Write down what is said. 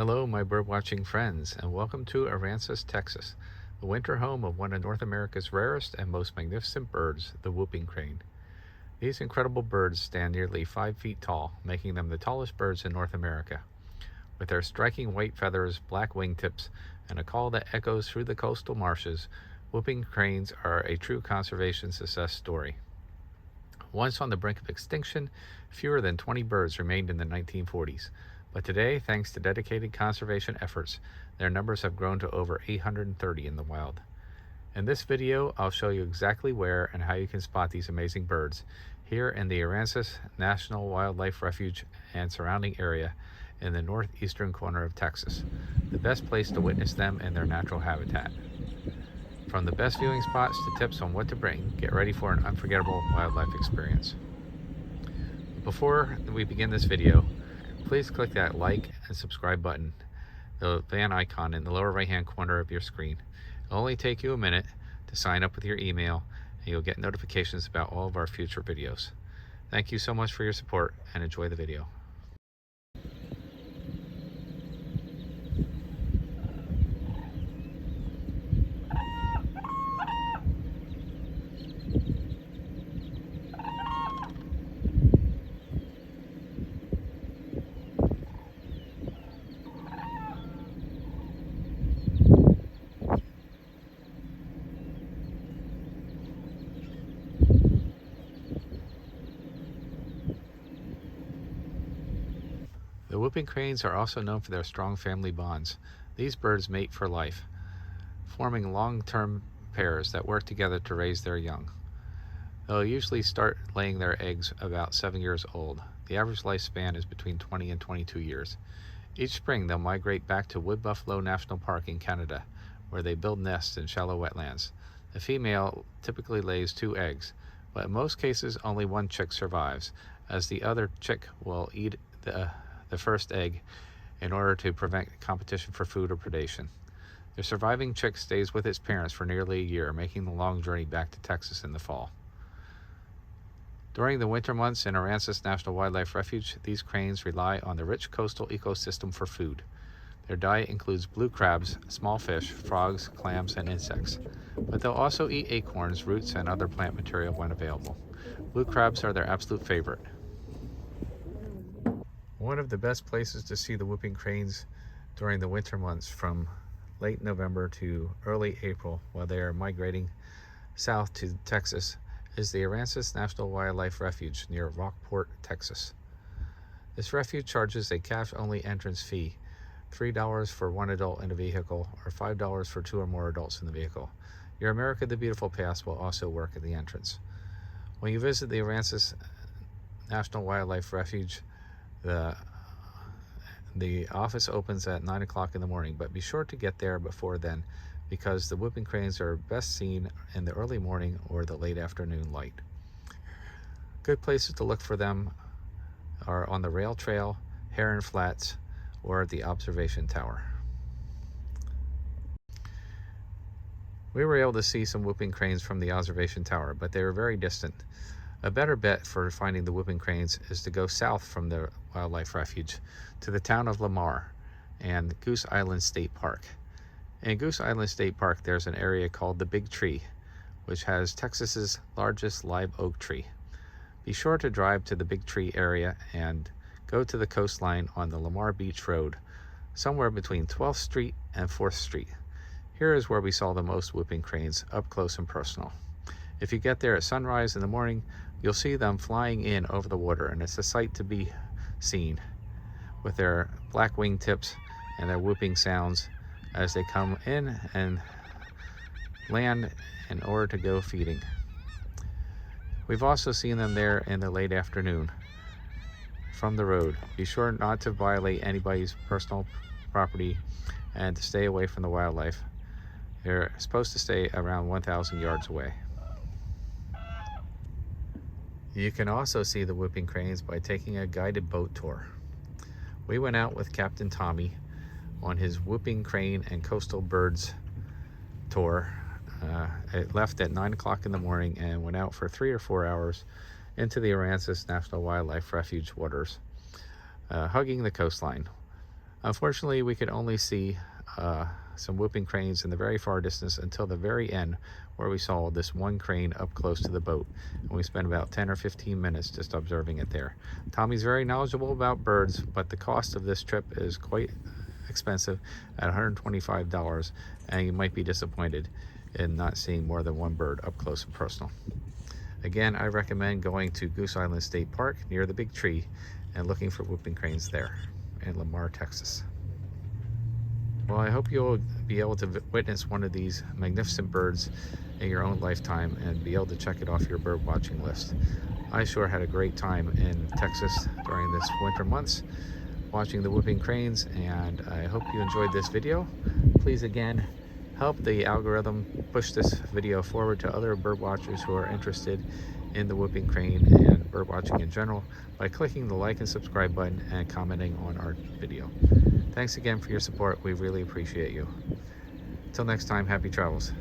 Hello, my birdwatching friends, and welcome to Aransas, Texas, the winter home of one of North America's rarest and most magnificent birds, the whooping crane. These incredible birds stand nearly 5 feet tall, making them the tallest birds in North America. With their striking white feathers, black wingtips, and a call that echoes through the coastal marshes, whooping cranes are a true conservation success story. Once on the brink of extinction, fewer than 20 birds remained in the 1940s. But today, thanks to dedicated conservation efforts, their numbers have grown to over 830 in the wild. In this video, I'll show you exactly where and how you can spot these amazing birds here in the Aransas National Wildlife Refuge and surrounding area in the northeastern corner of Texas, the best place to witness them in their natural habitat. From the best viewing spots to tips on what to bring, get ready for an unforgettable wildlife experience. Before we begin this video, please click that like and subscribe button, the fan icon in the lower right hand corner of your screen. It'll only take you a minute to sign up with your email, and you'll get notifications about all of our future videos. Thank you so much for your support, and enjoy the video. The whooping cranes are also known for their strong family bonds. These birds mate for life, forming long-term pairs that work together to raise their young. They'll usually start laying their eggs about 7 years old. The average lifespan is between 20 and 22 years. Each spring, they'll migrate back to Wood Buffalo National Park in Canada, where they build nests in shallow wetlands. The female typically lays 2 eggs, but in most cases only one chick survives, as the other chick will eat the first egg in order to prevent competition for food or predation. The surviving chick stays with its parents for nearly a year, making the long journey back to Texas in the fall. During the winter months in Aransas National Wildlife Refuge, these cranes rely on the rich coastal ecosystem for food. Their diet includes blue crabs, small fish, frogs, clams, and insects. But they'll also eat acorns, roots, and other plant material when available. Blue crabs are their absolute favorite. One of the best places to see the whooping cranes during the winter months, from late November to early April while they are migrating south to Texas, is the Aransas National Wildlife Refuge near Rockport, Texas. This refuge charges a cash-only entrance fee, $3 for one adult in a vehicle or $5 for 2 or more adults in the vehicle. Your America the Beautiful Pass will also work at the entrance. When you visit the Aransas National Wildlife Refuge, the office opens at 9 o'clock in the morning, but be sure to get there before then, because the whooping cranes are best seen in the early morning or the late afternoon light. Good places to look for them are on the rail trail, Heron Flats, or the observation tower. We were able to see some whooping cranes from the observation tower, but they were very distant. A better bet for finding the whooping cranes is to go south from the wildlife refuge to the town of Lamar and Goose Island State Park. In Goose Island State Park, there's an area called the Big Tree, which has Texas's largest live oak tree. Be sure to drive to the Big Tree area and go to the coastline on the Lamar Beach Road, somewhere between 12th Street and 4th Street. Here is where we saw the most whooping cranes, up close and personal. If you get there at sunrise in the morning, you'll see them flying in over the water, and it's a sight to be seen, with their black wingtips and their whooping sounds as they come in and land in order to go feeding. We've also seen them there in the late afternoon from the road. Be sure not to violate anybody's personal property and to stay away from the wildlife. They're supposed to stay around 1,000 yards away. You can also see the whooping cranes by taking a guided boat tour. We went out with Captain Tommy on his whooping crane and coastal birds tour. It left at 9 o'clock in the morning and went out for 3 or 4 hours into the Aransas National Wildlife Refuge waters, hugging the coastline. Unfortunately, we could only see some whooping cranes in the very far distance until the very end, where we saw this one crane up close to the boat, and we spent about 10 or 15 minutes just observing it there. Tommy's very knowledgeable about birds, but the cost of this trip is quite expensive at $125, and you might be disappointed in not seeing more than one bird up close and personal. Again, I recommend going to Goose Island State Park near the big tree and looking for whooping cranes there in Lamar, Texas. Well, I hope you'll be able to witness one of these magnificent birds in your own lifetime and be able to check it off your bird watching list. I sure had a great time in Texas during this winter months watching the whooping cranes, and I hope you enjoyed this video. Please again help the algorithm push this video forward to other bird watchers who are interested in the whooping crane and bird watching in general by clicking the like and subscribe button and commenting on our video. Thanks again for your support. We really appreciate you. Until next time, happy travels.